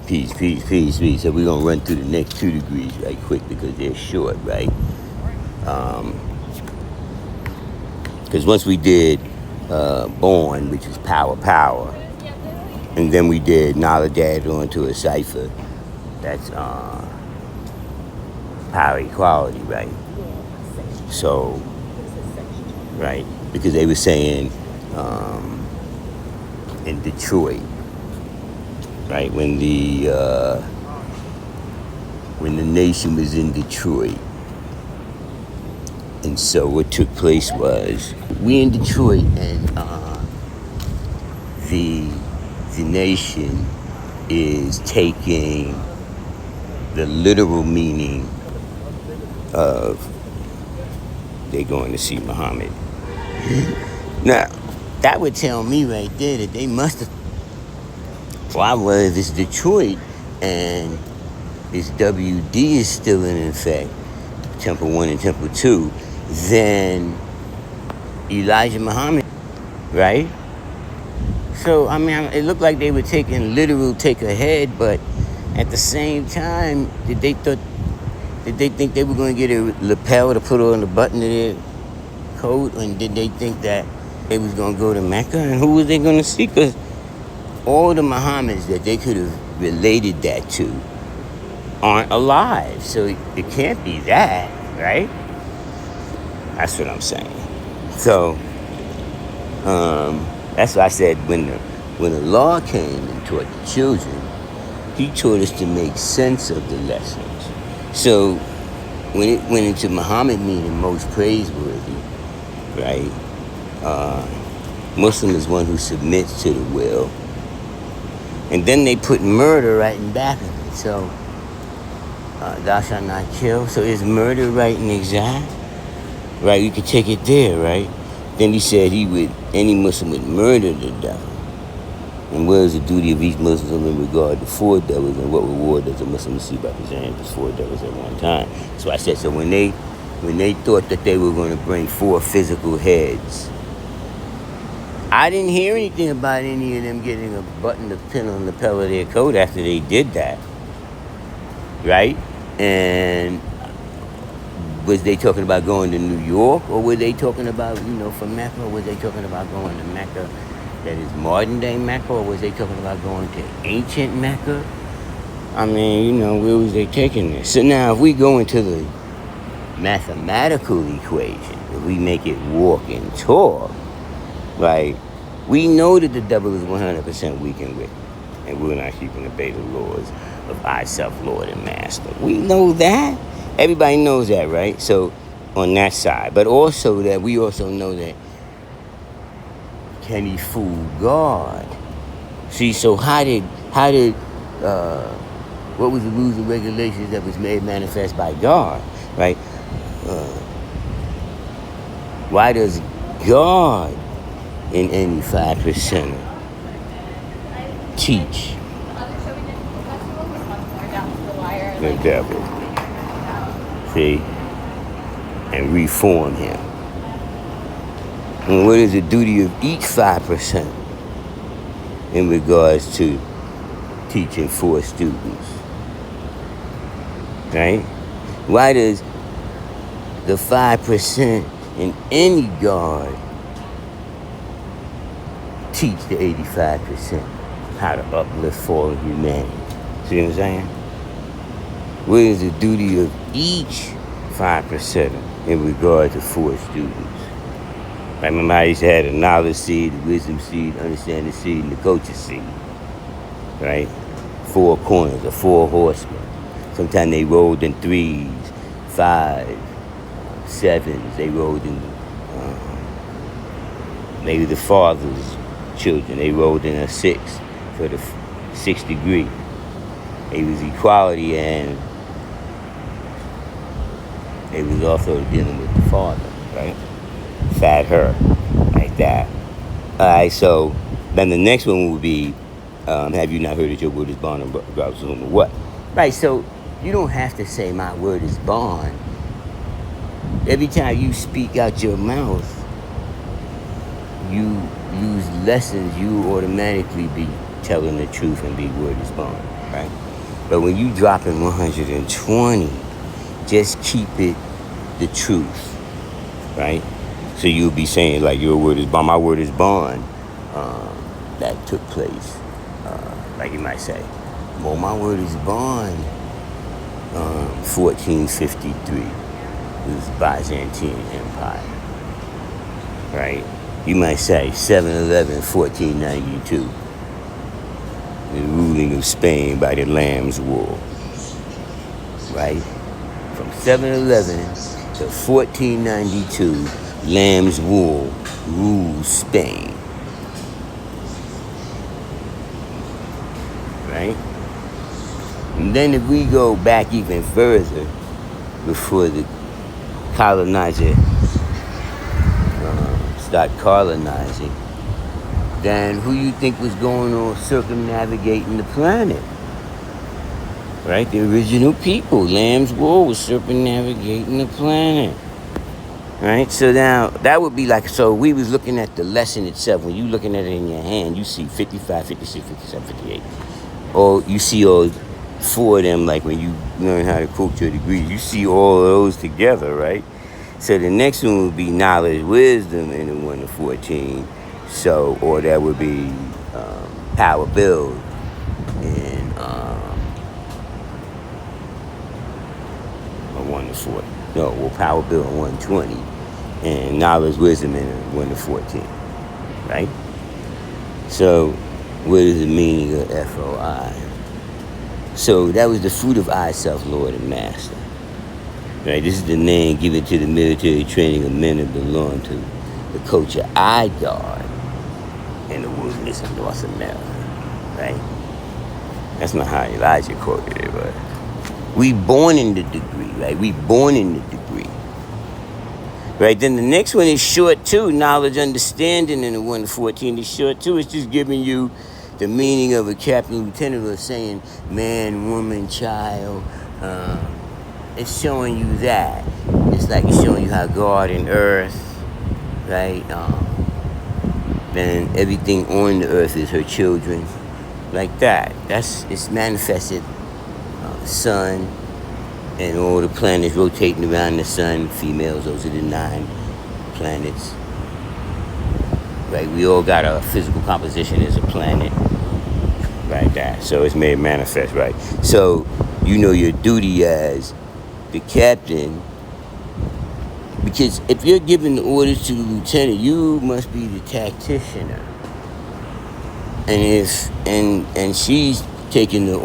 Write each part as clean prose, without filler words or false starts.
Peace. So we're gonna run through the next 2 degrees right quick because they're short, right? Because once we did born, which is power, and then we did knowledge added onto a cipher, that's power equality, right? So, right, because they were saying in Detroit, right, when the nation was in Detroit, and so what took place was we in Detroit, and the nation is taking the literal meaning of they're going to see Muhammad. Now, that would tell me right there that they must have. Well, if it's Detroit and this WD is still in effect, Temple 1 and Temple 2, then Elijah Muhammad, right? So, I mean, it looked like they were taking literal take ahead, but at the same time, did they think they were going to get a lapel to put on the button of their coat? And did they think that they was going to go to Mecca? And who was they going to see? Because all the Muhammads that they could have related that to aren't alive. So it can't be that, right? That's what I'm saying. So, that's why I said when the law came and taught the children, he taught us to make sense of the lessons. So when it went into Muhammad meaning most praiseworthy, right? Muslim is one who submits to the will. And then they put murder right in back of it. So thou shalt not kill. So is murder right and exact? Right, you could take it there, right? Then he said any Muslim would murder the devil. And what is the duty of each Muslim in regard to 4 devils, and what reward does a Muslim receive by presenting his 4 devils at one time? So I said, so when they thought that they were going to bring 4 physical heads, I didn't hear anything about any of them getting a button to pin on the lapel of their coat after they did that, right? And was they talking about going to New York, or were they talking about, from Mecca, or was they talking about going to Mecca that is modern day Mecca, or was they talking about going to ancient Mecca? I mean, where was they taking this? So now if we go into the mathematical equation, if we make it walk and talk, right, we know that the devil is 100% weak and wicked, and we're not keeping obey the laws of I, self, Lord, and Master. We know that. Everybody knows that, right? So on that side, but also that we also know that can he fool God? See, so how did what was the rules and regulations that was made manifest by God, right? Why does God in any 5% teach the devil? See, and reform him. And what is the duty of each 5% in regards to teaching 4 students? Right? Why does the 5% in any God teach the 85% how to uplift fallen humanity? See what I'm saying? What is the duty of each 5% in regard to 4 students? I remember I used to have the knowledge seed, the wisdom seed, understanding seed, and the culture seed. Right? 4 corners, the 4 horsemen. Sometimes they rolled in 3s, 5s, 7s. They rolled in maybe the father's children. They rolled in a 6 for the 6th degree. It was equality, and it was also dealing with the father, right? Fat her, like that. All right, so then the next one would be, have you not heard that your word is bond and regardless of whom or what? Right, so you don't have to say my word is bond. Every time you speak out your mouth, you use lessons, you automatically be telling the truth and be word is bond, right? But when you drop in 120, just keep it the truth, right? So you'll be saying like your word is bond, my word is bond. That took place, like you might say, well, my word is bond. 1453 was Byzantine Empire, right? You might say 7/11, 1492, the ruling of Spain by the Lamb's Wool, right? From 7/11 to 1492, Lamb's Wool rules Spain, right? And then if we go back even further, before the colonizer start colonizing, then who you think was going on circumnavigating the planet? Right? The original people. Lamb's Wool was circumnavigating the planet. Right? So now, that would be like, so we was looking at the lesson itself. When you looking at it in your hand, you see 55, 56, 57, 58. Or you see all four of them, like when you learn how to quote your degrees, you see all of those together, right? So the next one would be knowledge, wisdom in the 1 to 14. So, or that would be power, build in a 1 to 4. No, well, power, build in 120, and knowledge, wisdom in a 1 to 14, right? So, what is the meaning of FOI? So that was the fruit of I, self, Lord, and Master. Right? This is the name given to the military training of men that belong to the culture I guard in the wilderness of North America. Right? That's not how Elijah quoted it, but we born in the degree, right? We born in the degree. Right? Then the next one is short too. Knowledge, understanding in the 1 to 14 is short too. It's just giving you the meaning of a captain, lieutenant, or saying man, woman, child. It's showing you that. It's like it's showing you how God and earth, right? Then everything on the earth is her children, like that. It's manifested. Sun and all the planets rotating around the sun. Females, those are the 9 planets. Right? We all got a physical composition as a planet. Right, that. So it's made manifest, right? So you know your duty as the captain, because if you're giving the orders to the lieutenant, you must be the tacticianer. And she's taking the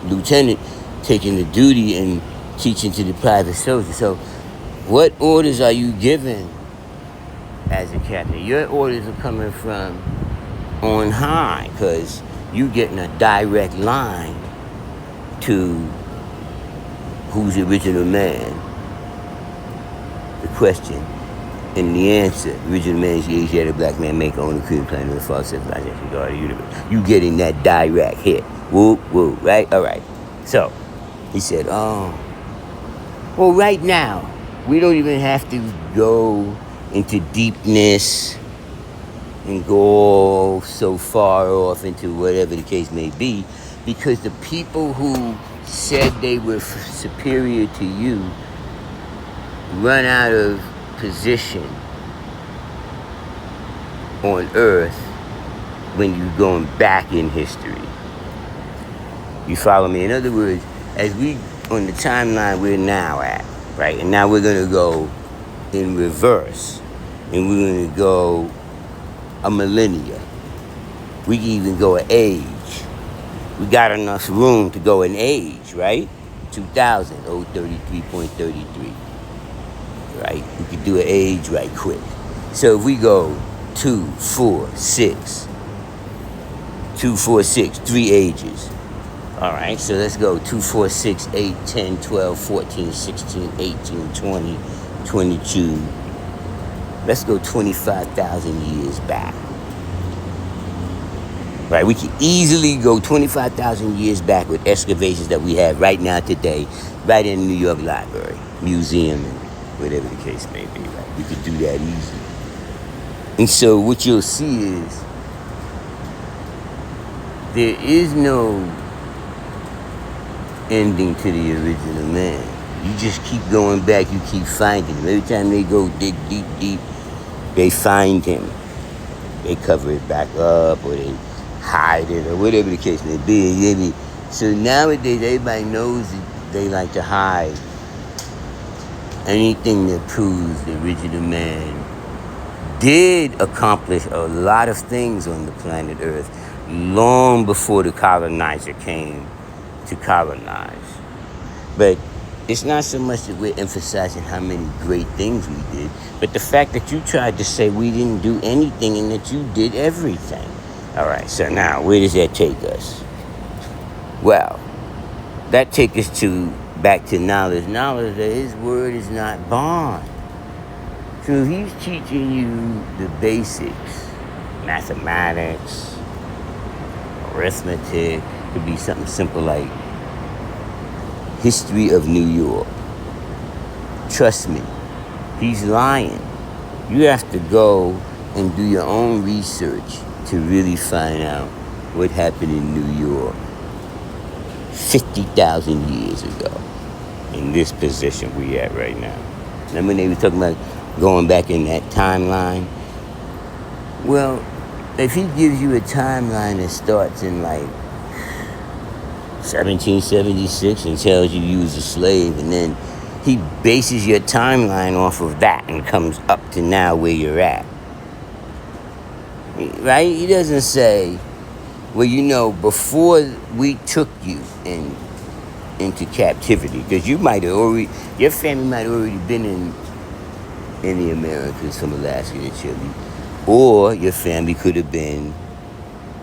lieutenant, taking the duty and teaching to the private soldier. So what orders are you giving as a captain? Your orders are coming from on high, because you getting a direct line to who's the original man, the question, and the answer. The original man is the Asiatic black man, maker, owner, creator, planet, and false civilization, God of the universe. You getting that direct hit. Whoop, whoop, right? All right. So, he said, well, right now, we don't even have to go into deepness and go so far off into whatever the case may be, because the people who said they were superior to you run out of position on earth when you're going back in history. You follow me? In other words, as we, on the timeline we're now at, right? And now we're going to go in reverse. And we're going to go a millennia. We can even go an age. We got enough room to go in age, right? 2000, 33.33. Right? We could do an age right quick. So if we go 2, 4, 6, 3 ages. All right, so let's go 2, 4, 6, 8, 10, 12, 14, 16, 18, 20, 22. Let's go 25,000 years back. Right, we can easily go 25,000 years back with excavations that we have right now today, right in the New York Library, museum, and whatever the case may be. Right, we could do that easy. And so what you'll see is there is no ending to the original man. You just keep going back, you keep finding him. Every time they go dig deep, deep, they find him. They cover it back up, or they hide it, or whatever the case may be. So nowadays, everybody knows that they like to hide anything that proves the original man did accomplish a lot of things on the planet Earth long before the colonizer came to colonize. But it's not so much that we're emphasizing how many great things we did, but the fact that you tried to say we didn't do anything and that you did everything. All right, so now where does that take us? Well, that takes us back to knowledge. Knowledge that his word is not bond. So he's teaching you the basics, mathematics, arithmetic. Could be something simple like history of New York. Trust me, he's lying. You have to go and do your own research to really find out what happened in New York 50,000 years ago in this position we at right now. Remember when they were talking about going back in that timeline? Well, if he gives you a timeline that starts in like 1776 and tells you was a slave, and then he bases your timeline off of that and comes up to now where you're at. Right? He doesn't say, well, before we took you into captivity, because your family might have already been in the Americas from Alaska to Chile, or your family could have been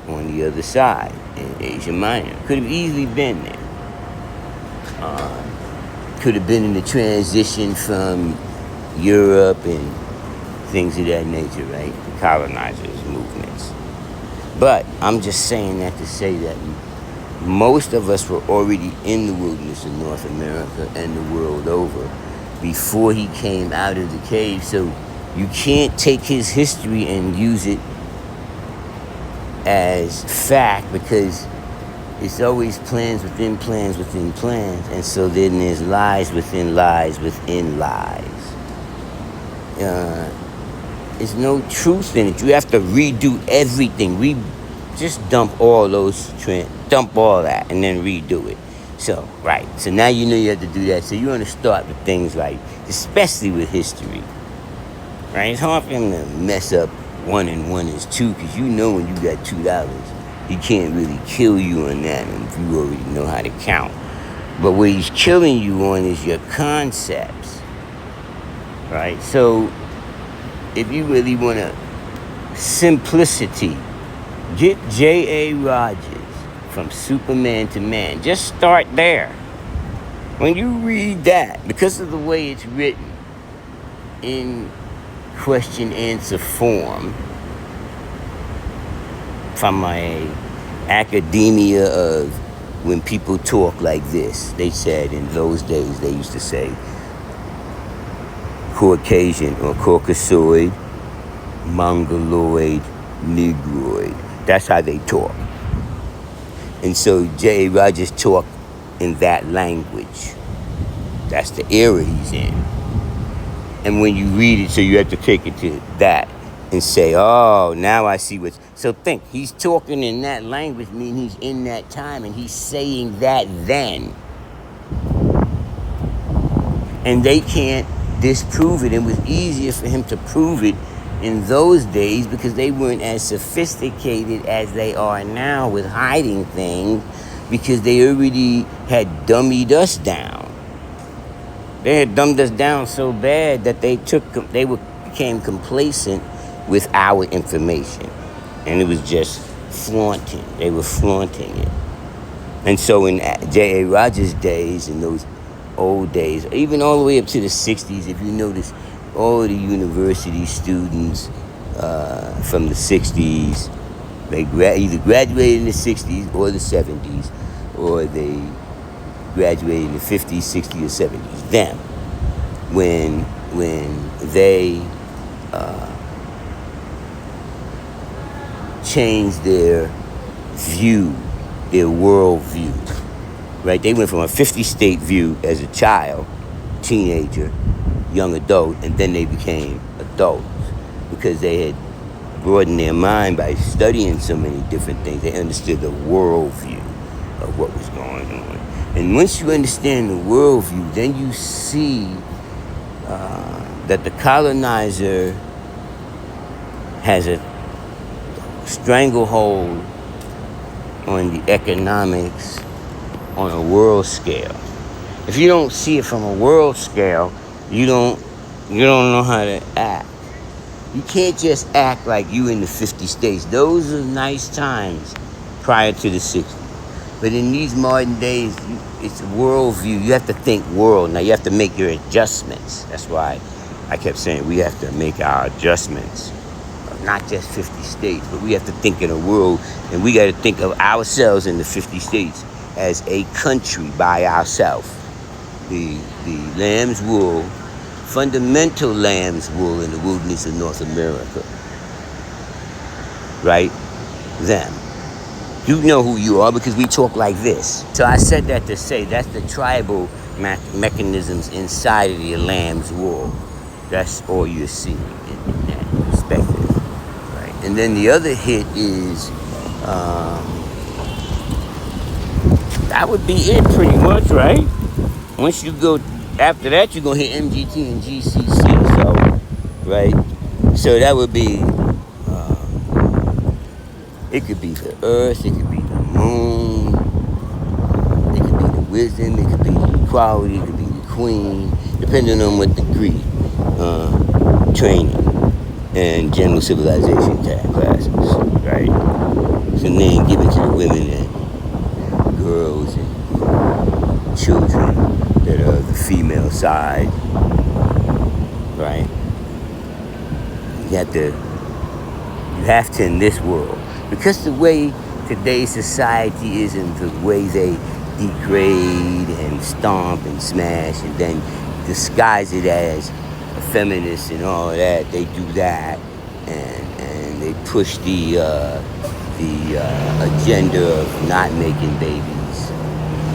on the other side in Asia Minor. Could have easily been there. Could have been in the transition from Europe and things of that nature, right? The colonizers' movements. But I'm just saying that to say that most of us were already in the wilderness in North America and the world over before he came out of the cave. So you can't take his history and use it as fact, because it's always plans within plans within plans. And so then there's lies within lies within lies. There's no truth in it. You have to redo everything. Just dump all that and then redo it. So, right. So now you know you have to do that. So you want to start with things like, especially with history, right? It's hard for him to mess up 1 and 1 is 2, because you know when you got $2, he can't really kill you on that if you already know how to count. But what he's killing you on is your concepts, right? So if you really want simplicity, get J.A. Rogers from Superman to Man. Just start there. When you read that, because of the way it's written in question-answer form from my academia of when people talk like this, they said in those days, they used to say Caucasian or Caucasoid, Mongoloid, Negroid. That's how they talk. And so J.A. Rogers talked in that language. That's the era he's in. And when you read it, so you have to take it to that and say, oh, now I see what's... So think, he's talking in that language, meaning he's in that time, and he's saying that then. And they can't disprove it. It was easier for him to prove it in those days because they weren't as sophisticated as they are now with hiding things, because they already had dummied us down. They had dumbed us down so bad that they became complacent with our information. And it was just flaunting. They were flaunting it. And so in J.A. Rogers' days, in those old days, even all the way up to the 60s, if you notice, all of the university students from the 60s, they either graduated in the 60s or the 70s, or they graduated in the 50s, 60s, or 70s. Them, when they changed their view, their world view, right? They went from a 50-state view as a child, teenager, young adult, and then they became adults because they had broadened their mind by studying so many different things. They understood the world view of what was going on. And once you understand the world view, then you see that the colonizer has a stranglehold on the economics on a world scale. If you don't see it from a world scale, you don't know how to act. You can't just act like you in the 50 states. Those are nice times prior to the 60s. But in these modern days, it's a world view. You have to think world. Now you have to make your adjustments. That's why I kept saying we have to make our adjustments. Not just 50 states, but we have to think in a world, and we got to think of ourselves in the 50 states as a country by ourselves. The lamb's wool, fundamental lamb's wool in the wilderness of North America. Right? Them. You know who you are because we talk like this. So I said that to say that's the tribal mechanisms inside of the lamb's wool. That's all you're seeing in that perspective. And then the other hit is, that would be it pretty much, right? Once you go, after that, you're going to hit MGT and GCC, so, right? So that would be, it could be the earth, it could be the moon, it could be the wisdom, it could be the equality, it could be the queen, depending on what degree, training. And general civilization classes, right? It's a name given to the women and girls and children that are the female side, right? You have to in this world. Because the way today's society is and the way they degrade and stomp and smash and then disguise it as feminists and all of that, they do that, and they push the agenda of not making babies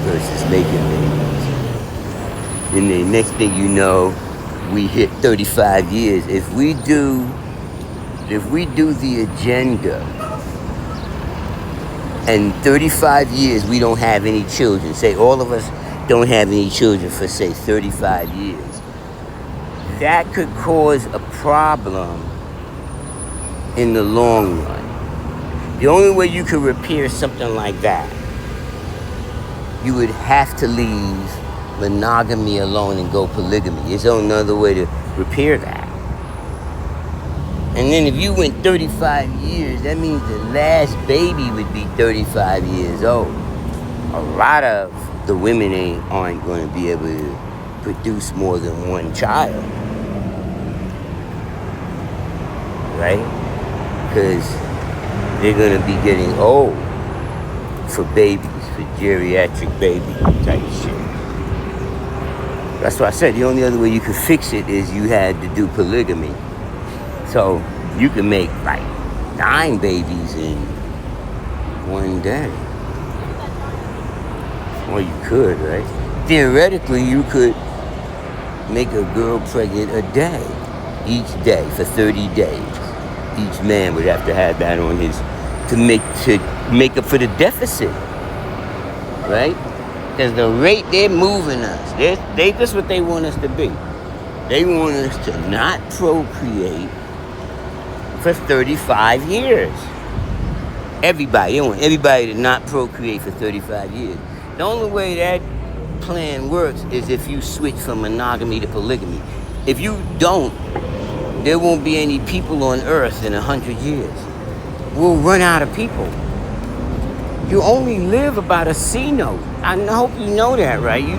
versus making babies. And the next thing you know, we hit 35 years. If we do the agenda, and 35 years we don't have any children, say all of us don't have any children for say 35 years, that could cause a problem in the long run. The only way you could repair something like that, you would have to leave monogamy alone and go polygamy. There's no other way to repair that. And then if you went 35 years, that means the last baby would be 35 years old. A lot of the women aren't going to be able to produce more than one child. Right? Because they're going to be getting old for babies, for geriatric baby type shit. That's why I said the only other way you could fix it is you had to do polygamy. So you can make like 9 babies in one day. Well, you could, right? Theoretically, you could make a girl pregnant a day, each day for 30 days. Each man would have to have that on his to make up for the deficit, right? Because the rate they're moving us, that's what they want us to be. They want us to not procreate for 35 years. Everybody, they want everybody to not procreate for 35 years. The only way that plan works is if you switch from monogamy to polygamy. If you don't, there won't be any people on Earth in 100 years. We'll run out of people. You only live about a C note. I hope you know that, right? You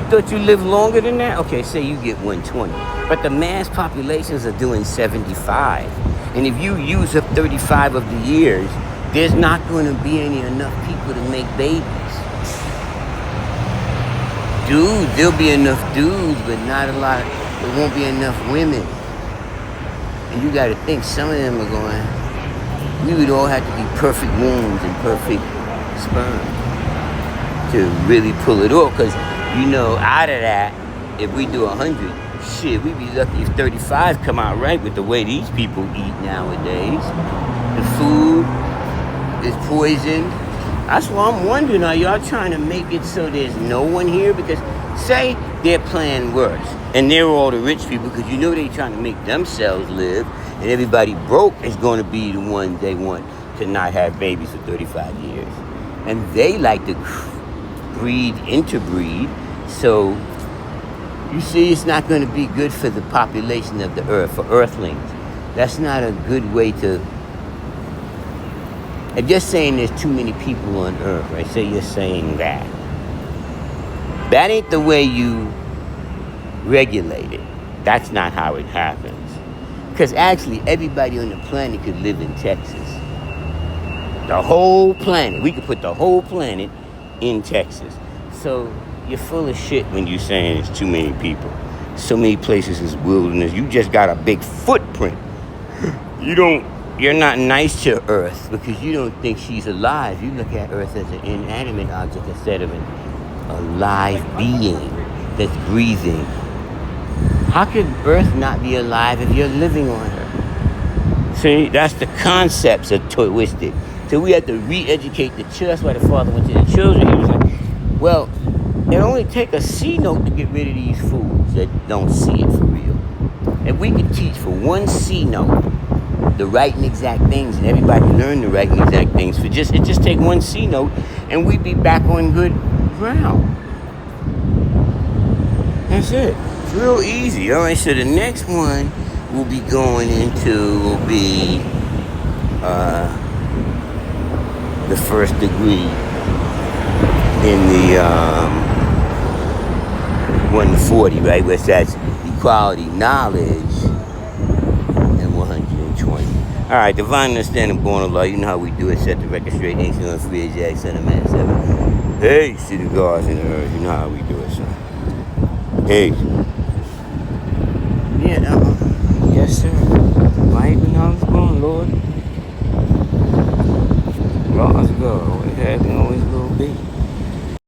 thought you lived longer than that? Okay, say you get 120. But the mass populations are doing 75. And if you use up 35 of the years, there's not going to be enough people to make babies. Dudes, there'll be enough dudes, but not a lot. There won't be enough women. And you got to think some of them are going, we would all have to be perfect wombs and perfect sperm to really pull it off. Because, out of that, if we do 100, shit, we'd be lucky if 35 come out right with the way these people eat nowadays. The food is poisoned. That's why I'm wondering, are y'all trying to make it so there's no one here? Because say their plan works, and they're all the rich people, because they're trying to make themselves live, and everybody broke is going to be the ones they want to not have babies for 35 years. And they like to interbreed, so you see, it's not going to be good for the population of the earth, for earthlings. That's not a good way to... If you're saying there's too many people on earth, right? Say you're saying that. That ain't the way you regulate it. That's not how it happens. Because actually, everybody on the planet could live in Texas. The whole planet. We could put the whole planet in Texas. So you're full of shit when you're saying it's too many people. So many places is wilderness. You just got a big footprint. You're not nice to Earth because you don't think she's alive. You look at Earth as an inanimate object instead of a live being that's breathing. How could Earth not be alive if you're living on her? See, that's the concepts are twisted. So we have to re-educate the children. That's why the father went to the children. He was like, well, it only take a C note to get rid of these fools that don't see it for real. If we could teach for one C note the right and exact things, and everybody learn the right and exact things, it just take one C note, and we'd be back on good ground. That's it. It's real easy. All right, so the next one we'll be going into will be the first degree in the 140, right? Where that's equality, knowledge, and 120. All right, divine understanding, born of law. You know how we do it. Set the record straight. Ancient on free as Jack, son of man, 7. Hey, to the gods and the earth. You know how we do it, son. Hey. Yeah, yes, sir.